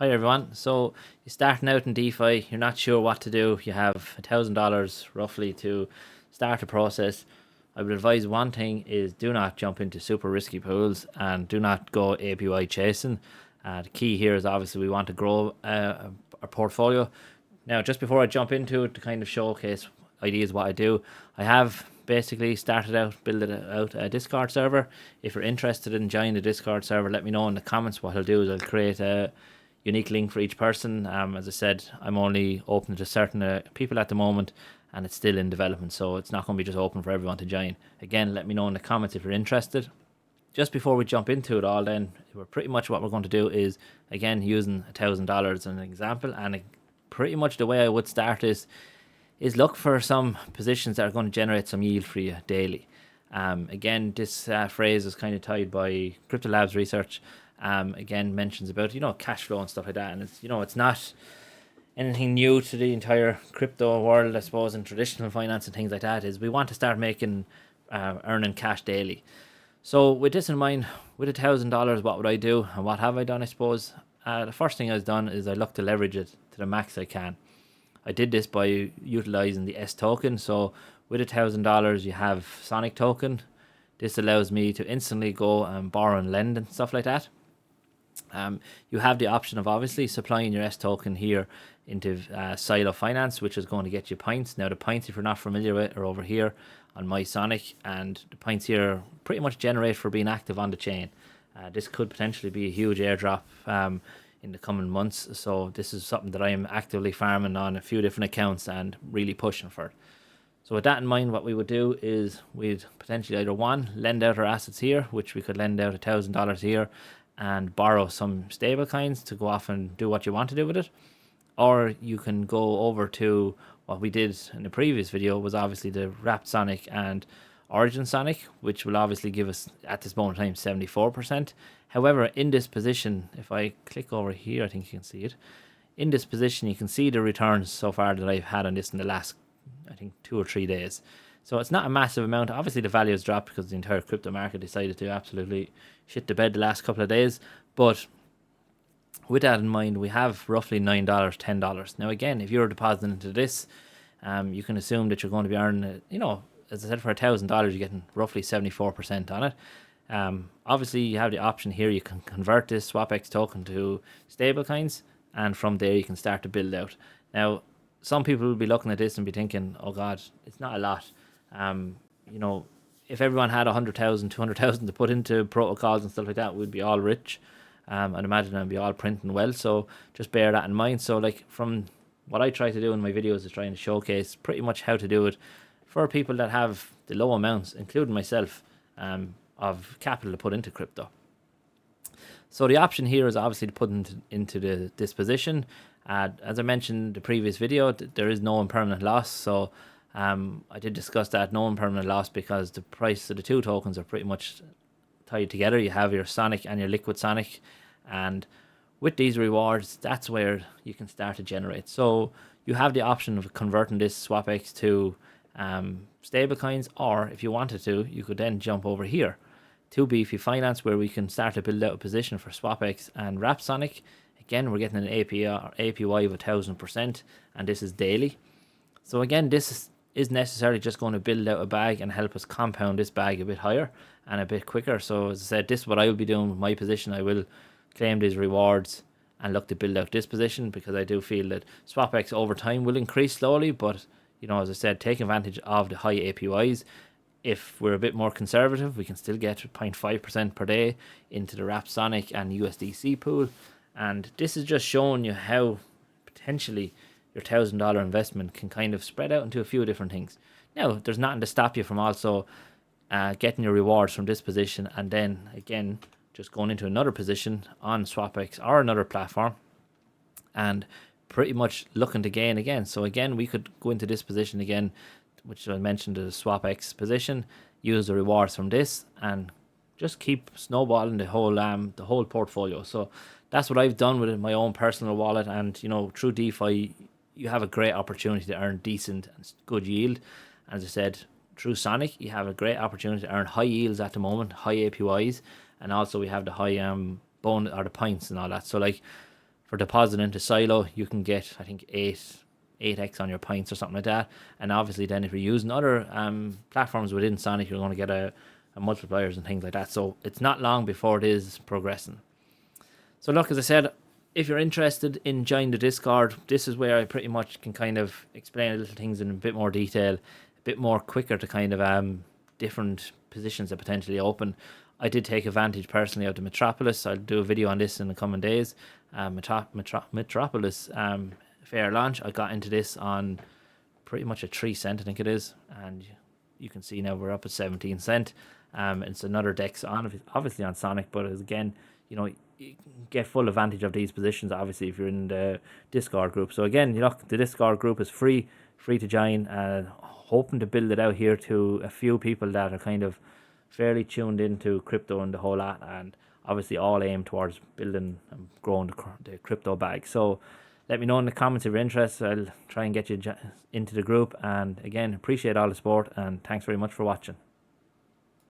Hi everyone. So you're starting out in DeFi, you're not sure what to do. You have $1,000 roughly to start a process. I would advise one thing is do not jump into super risky pools and do not go APY chasing. The key here is obviously we want to grow our portfolio. Now, just before I jump into it to kind of showcase ideas what I do, I have basically started out building out a Discord server. If you're interested in joining the Discord server, let me know in the comments. What I'll do is I'll create a unique link for each person. As I said, I'm only open to certain people at the moment, and it's still in development, so it's not going to be just open for everyone to join. Again, let me know in the comments if you're interested. Just before we jump into it all, then we're pretty much what we're going to do is again using $1,000 as an example, and pretty much the way I would start is look for some positions that are going to generate some yield for you daily. Again, this phrase is kind of tied by Crypto Labs research. Again, mentions about cash flow and stuff like that, and it's not anything new to the entire crypto world, I suppose, and traditional finance and things like that. Is we want to start making earning cash daily. So with this in mind, with $1,000, what would I do and what have I done? I suppose the first thing I've done is I look to leverage it to the max I can. I did this by utilizing the S token. So with $1,000, you have Sonic token. This allows me to instantly go and borrow and lend and stuff like that. You have the option of obviously supplying your S token here into Silo Finance, which is going to get you points. Now the points, if you're not familiar with, are over here on my Sonic, and the points here pretty much generate for being active on the chain. This could potentially be a huge airdrop in the coming months, so this is something that I am actively farming on a few different accounts and really pushing for. So with that in mind, what we would do is we'd potentially either lend out our assets here, which we could lend out $1,000 here and borrow some stable coins to go off and do what you want to do with it. Or you can go over to what we did in the previous video, was obviously the Wrapped Sonic and Origin Sonic, which will obviously give us at this moment in time 74%. However, in this position, if I click over here, I think you can see it. In this position, you can see the returns so far that I've had on this in the last, I think, 2 or 3 days. So it's not a massive amount. Obviously, the value has dropped because the entire crypto market decided to absolutely shit the bed the last couple of days. But with that in mind, we have roughly $9, $10. Now, again, if you're depositing into this, you can assume that you're going to be earning, as I said, for $1,000, you're getting roughly 74% on it. Obviously, you have the option here. You can convert this SwapX token to stablecoins, and from there, you can start to build out. Now, some people will be looking at this and be thinking, oh God, it's not a lot. If everyone had 100,000, 200,000 to put into protocols and stuff like that, we'd be all rich. I'd imagine I'd be all printing well. So just bear that in mind. So like from what I try to do in my videos is trying to showcase pretty much how to do it for people that have the low amounts, including myself, of capital to put into crypto. So the option here is obviously to put into this position. As I mentioned in the previous video, there is no impermanent loss. So I did discuss that no impermanent loss because the price of the two tokens are pretty much tied together. You have your Sonic and your Liquid Sonic, and with these rewards, that's where you can start to generate. So you have the option of converting this SwapX to stablecoins, or if you wanted to, you could then jump over here to Beefy Finance, where we can start to build out a position for SwapX and Wrapped Sonic. Again, we're getting an APY of 1,000%, and this is daily. So again, this is necessarily just going to build out a bag and help us compound this bag a bit higher and a bit quicker. So as I said, this is what I will be doing with my position. I will claim these rewards and look to build out this position, because I do feel that SwapX over time will increase slowly, but as I said, take advantage of the high APYs. If we're a bit more conservative, we can still get 0.5% per day into the Wrapped Sonic and USDC pool. And this is just showing you how potentially your $1,000 investment can kind of spread out into a few different things. Now, there's nothing to stop you from also getting your rewards from this position, and then again just going into another position on SwapX or another platform and pretty much looking to gain again. So again, we could go into this position again, which I mentioned, the SwapX position, use the rewards from this, and just keep snowballing the whole portfolio. So that's what I've done with my own personal wallet, and through DeFi, you have a great opportunity to earn decent and good yield. As I said, through Sonic, you have a great opportunity to earn high yields at the moment, high APYs, and also we have the high bonus or the points and all that. So like for deposit into Silo, you can get, I think, 8x on your points or something like that. And obviously then if you're using other platforms within Sonic, you're going to get a multipliers and things like that. So it's not long before it is progressing. So look, as I said, if you're interested in joining the Discord, this is where I pretty much can kind of explain little things in a bit more detail, a bit more quicker to kind of different positions that potentially open. I did take advantage personally of the Metropolis. I'll do a video on this in the coming days. Metropolis fair launch. I got into this on pretty much a 3 cent, I think it is, and you can see now we're up at 17 cent. It's another DEX on, obviously on Sonic, but again, you know, you can get full advantage of these positions obviously if you're in the Discord group. So again, you know, the Discord group is free to join. Hoping to build it out here to a few people that are kind of fairly tuned into crypto and the whole lot, and obviously all aim towards building and growing the crypto bag. So let me know in the comments if you're interested. I'll try and get you into the group, and again, appreciate all the support, and thanks very much for watching.